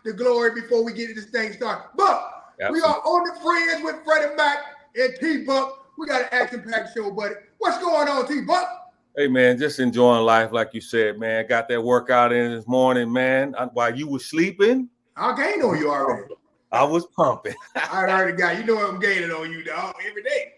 the glory before we get this thing started. But we Absolutely. are on the Friends with Freddie Mac and T-Buck. We got an action-packed show, buddy. What's going on, T-Buck? Hey, man, just enjoying life, like you said, man. Got that workout in this morning, man. While you were sleeping, I gained on you already. I was pumping. I already got you. Know I'm gaining on you, dog, every day.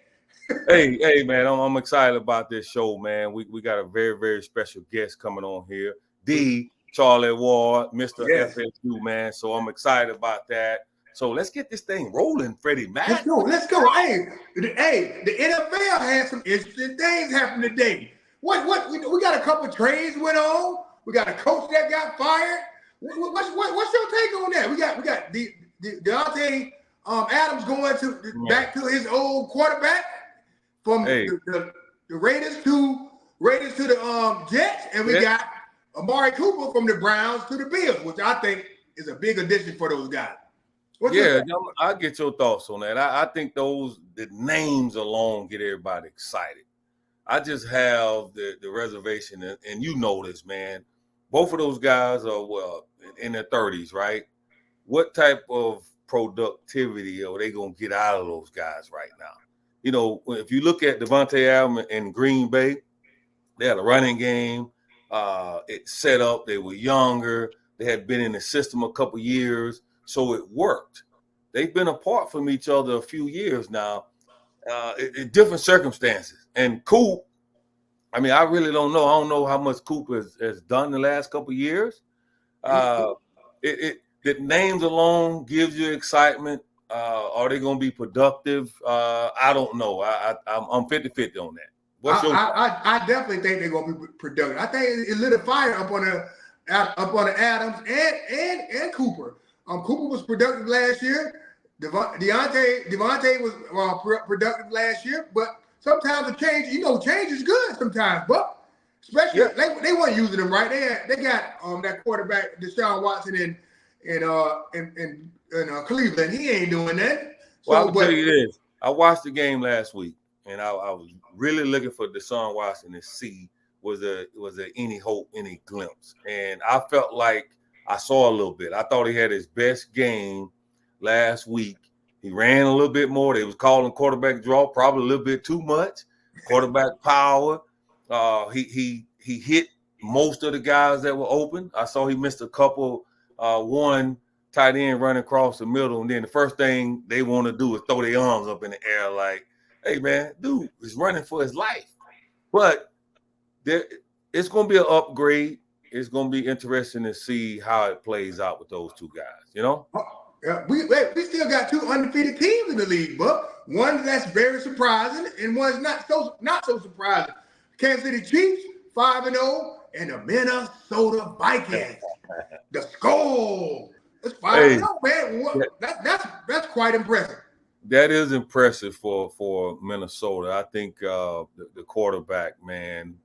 Hey, man, I'm excited about this show, man. We got a very, very special guest coming on here, D. Charlie Ward, Mr. Yes. FSU, man. So I'm excited about that. So let's get this thing rolling, Freddie Mac. Let's go. Hey, the NFL has some interesting things happen today. What we got a couple trades went on. We got a coach that got fired. What's your take on that? We got Deontay Adams going back to his old quarterback from the Raiders to the Jets, and we got Amari Cooper from the Browns to the Bills, which I think is a big addition for those guys. I'll get your thoughts on that. I think the names alone get everybody excited. I just have the reservation, and you know this, man. Both of those guys are in their 30s, right? What type of productivity are they going to get out of those guys right now? You know, if you look at Devontae Adams in Green Bay, they had a running game. It set up. They were younger. They had been in the system a couple years. So it worked. They've been apart from each other a few years now, in different circumstances. And Coop, I mean, I really don't know. I don't know how much Coop has done the last couple of years. The names alone gives you excitement. Are they going to be productive? I don't know. I'm 50-50 on that. I definitely think they're going to be productive. I think it lit a fire up on the Adams and Cooper. Cooper was productive last year. Devontae was productive last year, but sometimes the change, change is good sometimes. But especially they weren't using them right. They got that quarterback Deshaun Watson in Cleveland. He ain't doing that. I'll tell you this. I watched the game last week, and I was really looking for Deshaun Watson to see was there any hope, any glimpse, and I felt like I saw a little bit. I thought he had his best game last week. He ran a little bit more. They was calling quarterback draw, probably a little bit too much. Quarterback power. He hit most of the guys that were open. I saw he missed a couple. One tight end running across the middle, and then the first thing they want to do is throw their arms up in the air like, hey, man, dude is running for his life. But it's going to be an upgrade. It's going to be interesting to see how it plays out with those two guys, Yeah, we still got two undefeated teams in the league, but one that's very surprising and one's not so surprising. Kansas City Chiefs 5-0 and the Minnesota Vikings. The Skull. It's 5-0, man. That's quite impressive. That is impressive for Minnesota. I think the quarterback, man,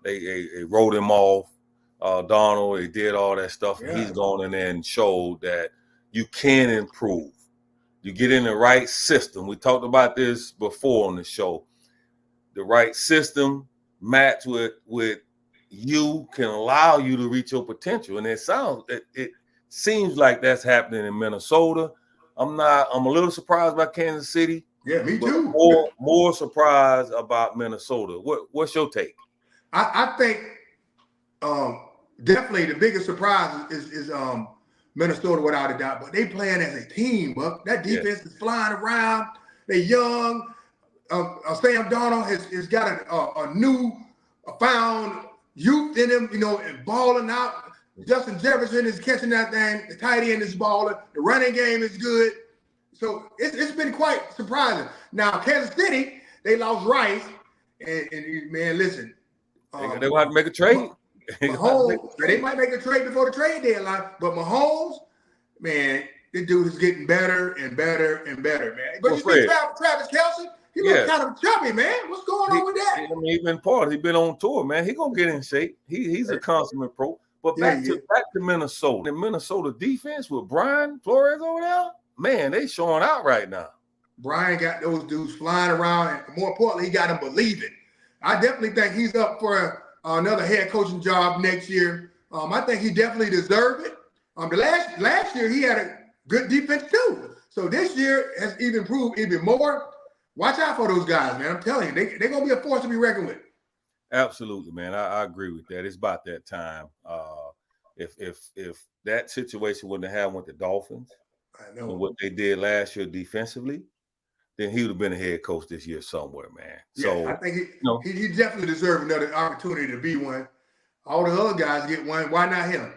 they wrote him off. Donald, they did all that stuff, and he's gone in there and showed that you can improve. You get in the right system. We talked about this before on the show. The right system matched with you can allow you to reach your potential, and it seems like that's happening in Minnesota. I'm a little surprised by Kansas City. Yeah, me too. More surprised about Minnesota. What's your take? I think definitely the biggest surprise is Minnesota without a doubt. But they playing as a team. But that defense is flying around. They're young. Sam Darnold has got a new found youth in him, and balling out. Justin Jefferson is catching that thing. The tight end is balling. The running game is good. So it's been quite surprising. Now, Kansas City, they lost Rice. And man, listen. They want to make a trade. Mahomes, they might make a trade before the trade deadline. But Mahomes, man, this dude is getting better and better and better, man. But you see Travis Kelce? He looks kind of chubby, man. What's going on with that? I mean, he's been on tour, man. He's going to get in shape. He's a consummate pro. But back to Minnesota. The Minnesota defense with Brian Flores over there, man, they showing out right now. Brian got those dudes flying around, and more importantly, he got them believing. I definitely think he's up for another head coaching job next year. I think he definitely deserves it. The last year he had a good defense too. So this year has even improved even more. Watch out for those guys, man. I'm telling you, they're gonna be a force to be reckoned with. Absolutely, man. I agree with that. It's about that time. If that situation wouldn't have happened with the Dolphins I know and what they did last year defensively, then he would have been a head coach this year somewhere, man. Yeah, So I think he definitely deserves another opportunity to be one. All the other guys get one. Why not him?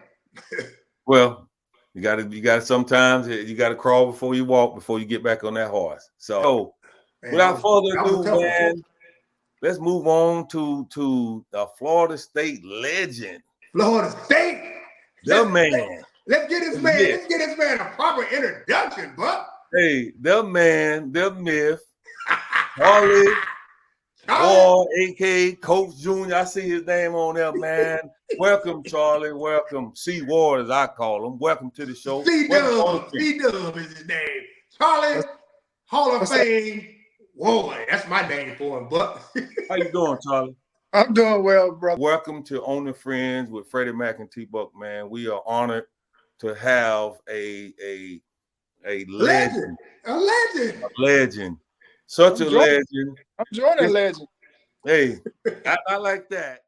well, you gotta sometimes you gotta crawl before you walk before you get back on that horse. So Man, without further ado, man, let's move on to the Florida State legend. Florida State. Let's get this man a proper introduction, Buck. Hey, the man, the myth, Charlie Ward, aka Coach Jr. I see his name on there, man. Welcome, Charlie. Welcome. C Ward, as I call him. Welcome to the show. C-Dub is his name. Charlie, Hall of Fame Ward. That's my name for him, Buck. How you doing, Charlie? I'm doing well, brother. Welcome to Only Friends with Freddie Mac and T-Buck, man. We are honored to have a legend. A legend. Such a legend. I'm joining legend. Hey, I like that.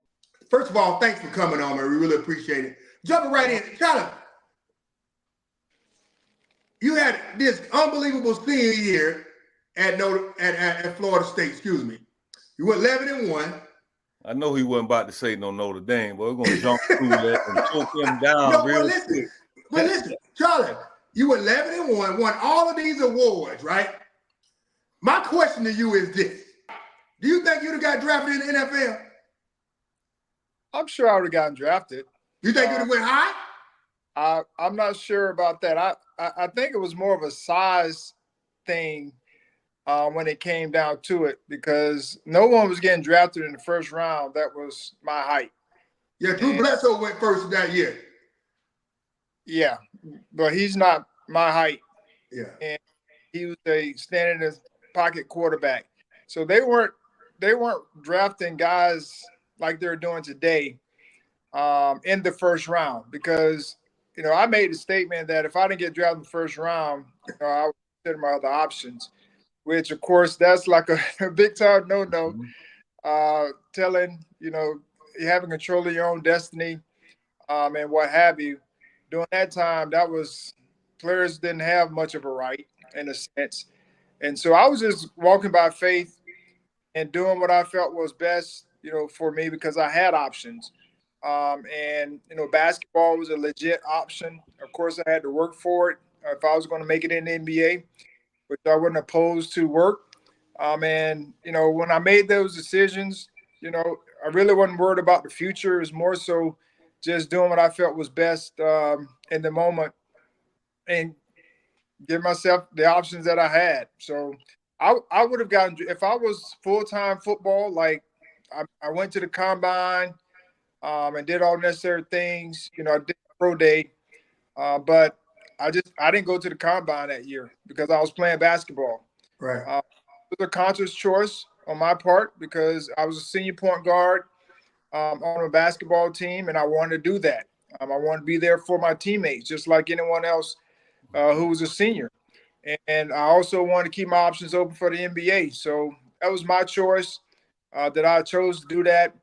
First of all, thanks for coming on, man. We really appreciate it. Jumping right in. Charlie, you had this unbelievable senior year at Florida State, excuse me. You went 11-1. I know he wasn't about to say no Notre Dame, but we're going to jump through that and choke him down quick. But listen, Charlie, you were 11-1, won all of these awards, right? My question to you is this. Do you think you'd have got drafted in the NFL? I'm sure I would have gotten drafted. You think you'd have went high? I'm not sure about that. I think it was more of a size thing when it came down to it, because no one was getting drafted in the first round. That was my height. Yeah, Drew Bledsoe went first that year. Yeah, but he's not my height. Yeah. And he was a standing in pocket quarterback. So they weren't drafting guys like they're doing today in the first round, because, you know, I made a statement that if I didn't get drafted in the first round, you know, I would consider my other options, which, of course, that's like a big time no-no, telling, you know, you having control of your own destiny and what have you. During that time, players didn't have much of a right, in a sense. And so I was just walking by faith and doing what I felt was best, you know, for me, because I had options. And, you know, basketball was a legit option. Of course, I had to work for it if I was going to make it in the NBA, which I wasn't opposed to work. And, you know, when I made those decisions, you know, I really wasn't worried about the future. It was more so just doing what I felt was best in the moment and give myself the options that I had. So I would have gotten, if I was full-time football, like I went to the combine and did all necessary things. You know, I did pro day, but I didn't go to the combine that year because I was playing basketball. Right. It was a conscious choice on my part because I was a senior point guard on a basketball team, and I wanted to do that. I wanted to be there for my teammates, just like anyone else who was a senior. And I also wanted to keep my options open for the NBA. So that was my choice that I chose to do that.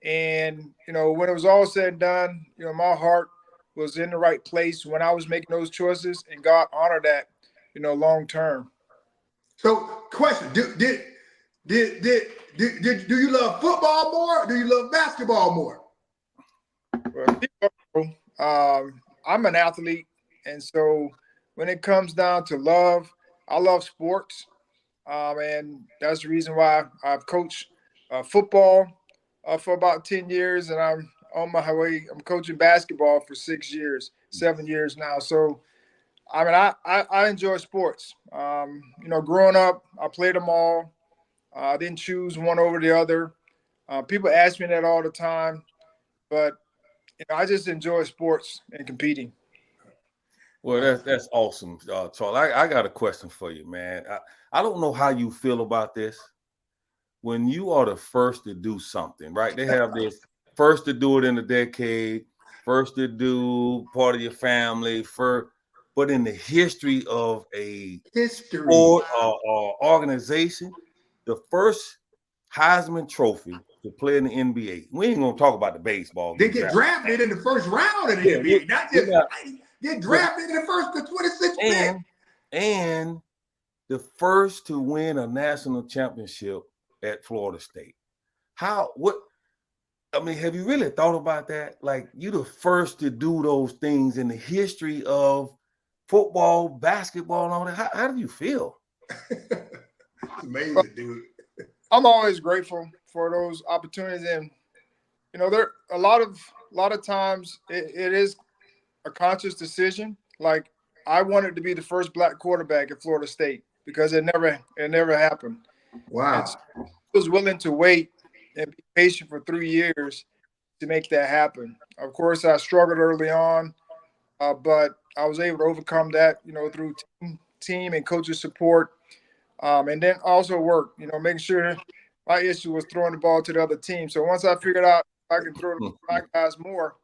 And, you know, when it was all said and done, you know, my heart was in the right place when I was making those choices, and God honored that, you know, long term. So, question: Do you love football more? Or do you love basketball more? Well, I'm an athlete, and so when it comes down to love, I love sports, and that's the reason why I've coached football for about 10 years, and I'm on my way. I'm coaching basketball for 7 years now. So, I mean, I enjoy sports. You know, growing up, I played them all. I didn't choose one over the other. People ask me that all the time, but you know, I just enjoy sports and competing. Well, that's awesome, Charles. I got a question for you, man. I don't know how you feel about this. When you are the first to do something, right? They have this first to do it in a decade, first to do, part of your family, but in the history of a sport or organization, the first Heisman Trophy to play in the NBA. We ain't gonna talk about the baseball. They get drafted in the first round of the NBA, not just get drafted in the first, the 26th pick. And the first to win a national championship at Florida State. Have you really thought about that? Like, you the first to do those things in the history of football, basketball, and all that. How do you feel? It's amazing, dude. I'm always grateful for those opportunities, and there a lot of times it is a conscious decision. Like, I wanted to be the first black quarterback at Florida State because it never happened. Wow. So I was willing to wait and be patient for 3 years to make that happen. Of course, I struggled early on, but I was able to overcome that, through team and coaches support, and then also work, making sure my issue was throwing the ball to the other team. So once I figured out I could throw to my guys more,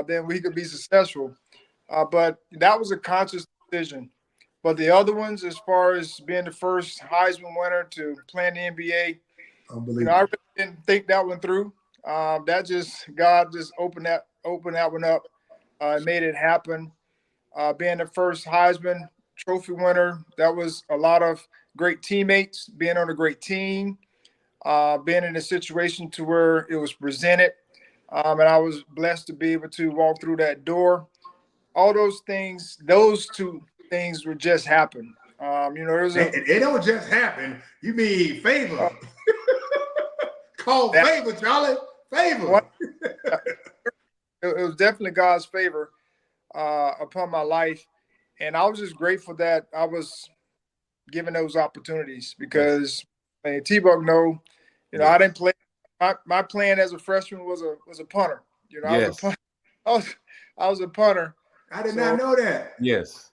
then we could be successful. But that was a conscious decision. But the other ones, as far as being the first Heisman winner to play in the NBA, I really didn't think that one through. God just opened that one up, made it happen. Being the first Heisman Trophy winner, that was a lot of great teammates, being on a great team, being in a situation to where it was presented, and I was blessed to be able to walk through that door. All those things, those two things would just happen. It don't just happen. You mean favor. Call favor, Charlie. Favor. It was definitely God's favor upon my life. And I was just grateful that I was given those opportunities because T-Buck I didn't play. My plan as a freshman was a punter. I was a punter. I did not know that. Yes.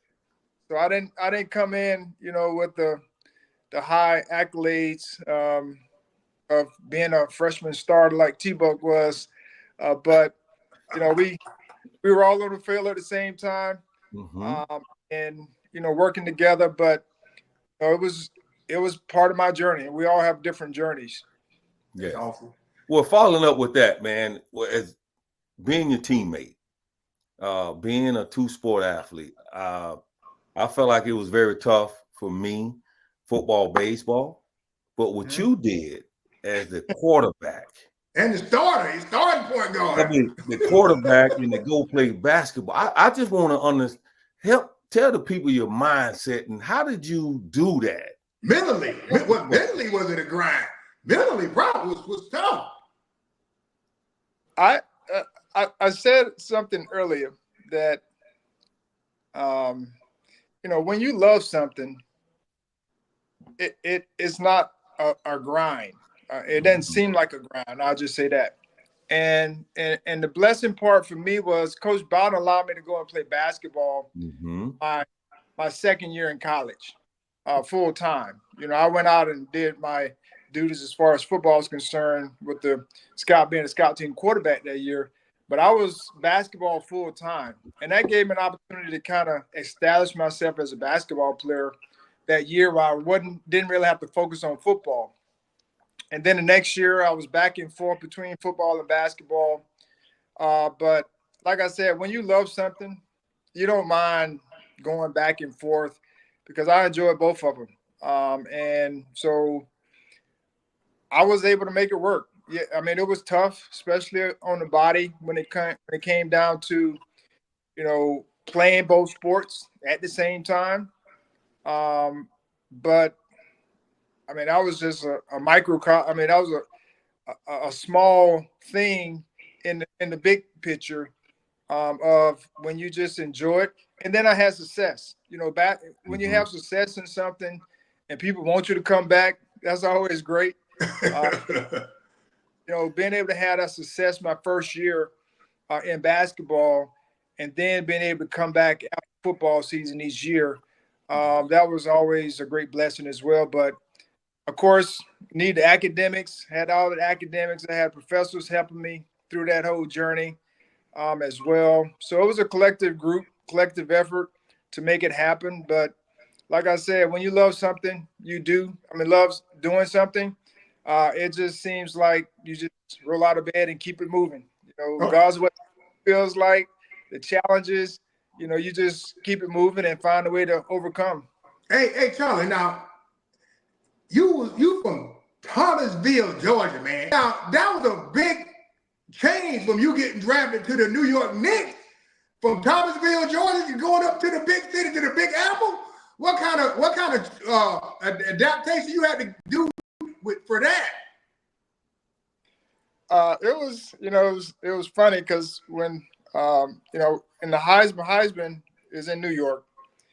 So I didn't come in, with the high accolades of being a freshman starter like T-Buck was, but we were all on the field at the same time, and working together. But it was part of my journey, and we all have different journeys. Yeah. Awesome. Well, following up with that, man, as being your teammate, being a two-sport athlete, I felt like it was very tough for me, football, baseball. But what you did as the quarterback and the starting point guard, I mean, the quarterback and the go play basketball. I just want to help tell the people your mindset and how did you do that mentally? Mentally was it a grind? Mentally, probably was tough. I said something earlier that when you love something, it's not a grind. It doesn't seem like a grind. I'll just say that. And the blessing part for me was Coach Bowden allowed me to go and play basketball my second year in college, full time. I went out and did my duties as far as football is concerned with the being a scout team quarterback that year. But I was basketball full time, and that gave me an opportunity to kind of establish myself as a basketball player that year where I didn't really have to focus on football. And then the next year I was back and forth between football and basketball. But like I said, when you love something, you don't mind going back and forth because I enjoy both of them. And so I was able to make it work. Yeah, I mean, it was tough, especially on the body when it came down to, playing both sports at the same time. But I mean, that was just a micro. I mean, that was a small thing in the big picture of when you just enjoy it. And then I had success. Back when you have success in something, and people want you to come back, that's always great. Being able to have that success my first year in basketball, and then being able to come back after football season each year, that was always a great blessing as well. But of course, need the academics, had all the academics. I had professors helping me through that whole journey. as well. So it was a collective effort to make it happen. But like I said, when you love something, you do. I mean, love doing something. It just seems like you just roll out of bed and keep it moving. Regardless of what it feels like, the challenges, you just keep it moving and find a way to overcome. Hey, Charlie. Now, you from Thomasville, Georgia, man. Now, that was a big change from you getting drafted to the New York Knicks. From Thomasville, Georgia, you going up to the big city, to the Big Apple. What kind of adaptation you had to do for that? It was funny because when in the Heisman is in New York,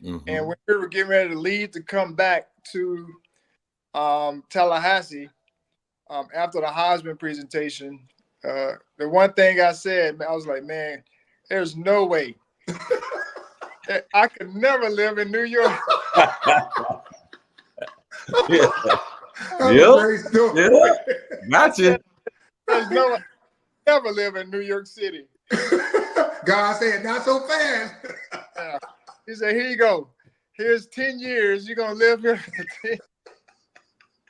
and when we were getting ready to leave to come back to Tallahassee after the Heisman presentation, the one thing I said, I was like, man, there's no way I could never live in New York. Yeah. Gotcha. There's no way I ever live in New York City. God said, not so fast. Yeah. He said, here you go. Here's 10 years. You're going to live here.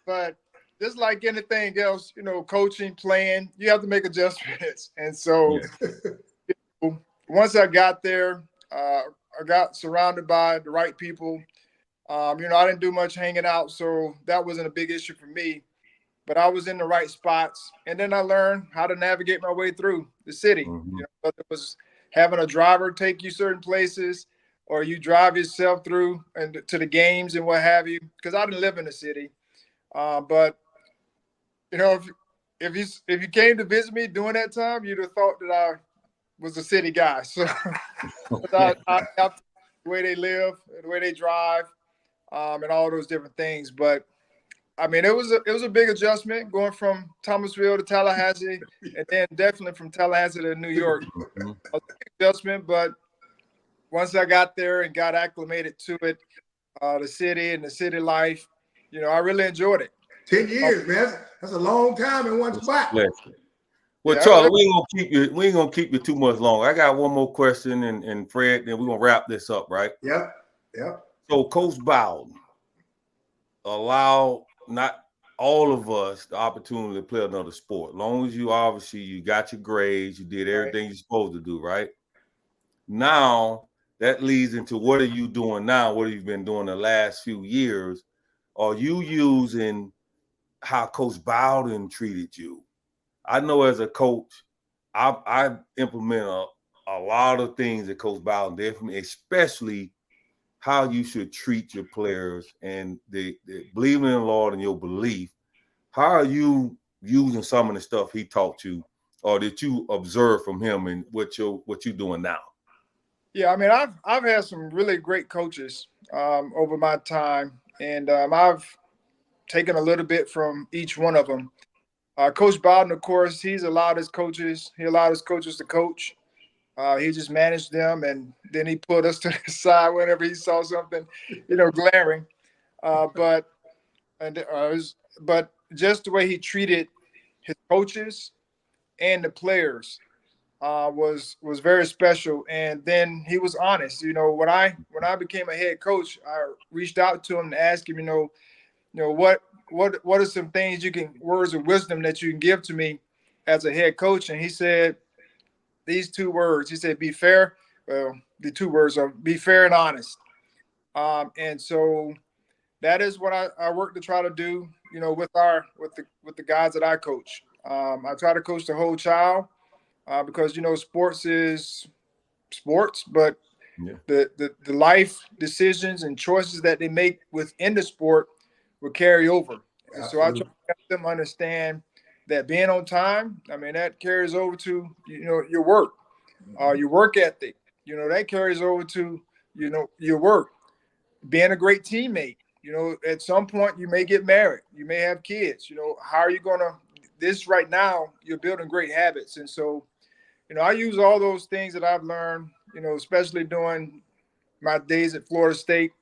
But just like anything else, coaching, playing, you have to make adjustments. And so once I got there, I got surrounded by the right people. I didn't do much hanging out, so that wasn't a big issue for me. But I was in the right spots. And then I learned how to navigate my way through the city. Whether it was having a driver take you certain places, or you drive yourself through and to the games and what have you. Because I didn't live in the city. But if you came to visit me during that time, you'd have thought that I was a city guy. So I the way they live, the way they drive, and all those different things. But I mean, it was a big adjustment going from Thomasville to Tallahassee, and then definitely from Tallahassee to New York. A big adjustment, but once I got there and got acclimated to it, the city and the city life, I really enjoyed it. 10 years, man. That's a long time in one spot. Well, yeah, Charlie, we ain't gonna keep you too much longer. I got one more question, and Fred, then we're gonna wrap this up, right? Yep. So Coach Bowden allowed not all of us the opportunity to play another sport. As long as you got your grades, you did everything you're supposed to do, right? Now that leads into what are you doing now? What have you been doing the last few years? Are you using how Coach Bowden treated you? I know as a coach, I implement a lot of things that Coach Bowden did for me, especially how you should treat your players and the believing in the Lord and your belief. How are you using some of the stuff he taught you or that you observed from him and what you're doing now? Yeah, I mean, I've had some really great coaches over my time, and I've taken a little bit from each one of them. Coach Bowden, of course, he allowed his coaches to coach. He just managed them, and then he put us to the side whenever he saw something, glaring. But just the way he treated his coaches and the players was very special. And then he was honest. When I became a head coach, I reached out to him to ask him, what are some things words of wisdom that you can give to me as a head coach? And he said these two words. He said, be fair. Well, the two words are be fair and honest. And so that is what I work to try to do, with the guys that I coach. I try to coach the whole child because, sports is sports, but the life decisions and choices that they make within the sport will carry over. And so I try to help them understand that being on time, I mean, that carries over to, your work, your work ethic, that carries over to, your work, being a great teammate. At some point you may get married, you may have kids, how are you going to, this right now, you're building great habits. And so, I use all those things that I've learned, especially during my days at Florida State,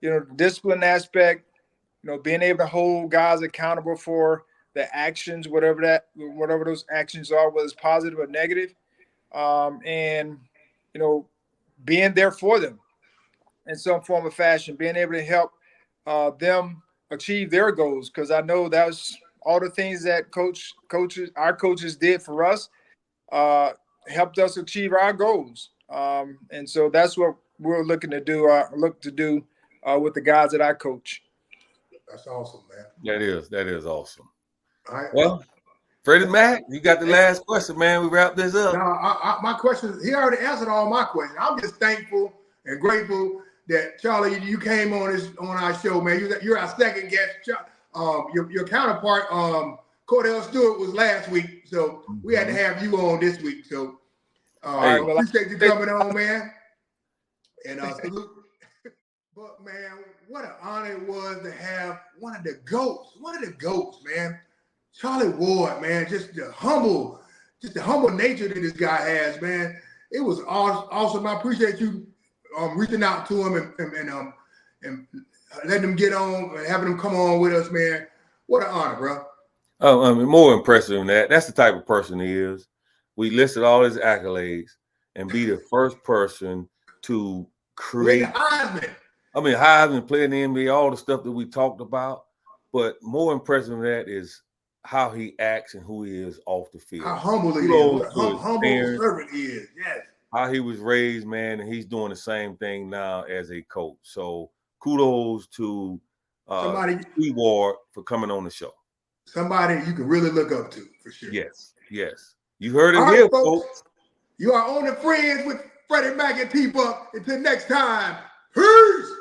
the discipline aspect, being able to hold guys accountable for the actions, whatever those actions are, whether it's positive or negative. and being there for them in some form of fashion, being able to help them achieve their goals. Because I know that was all the things that our coaches did for us, helped us achieve our goals. And so that's what we're looking to do. With the guys that I coach. That's awesome, man. That is awesome. All right. Well, Freddie Mac, you got the last question, man. We wrap this up. No, my question, he already answered all my questions. I'm just thankful and grateful that Charlie, you came on our show, man. You're our second guest. Your counterpart, Cordell Stewart, was last week, so we had to have you on this week. So appreciate you coming on, man. And salute. But man, what an honor it was to have one of the goats, man. Charlie Ward, man, just the humble nature that this guy has, man. It was awesome. I appreciate you reaching out to him and letting him get on and having him come on with us, man. What an honor, bro. I mean, more impressive than that. That's the type of person he is. We listed all his accolades and be the first person to create. Heisman. I mean, Heisman, playing the NBA, all the stuff that we talked about. But more impressive than that is how he acts and who he is off the field. How humble he is. Humble servant he is. Yes. How he was raised, man, and he's doing the same thing now as a coach. So kudos to Steve Ward for coming on the show. Somebody you can really look up to, for sure. Yes. You heard it here, folks. You are on the Friends with Freddie Mac and T-Buck. Until next time, peace.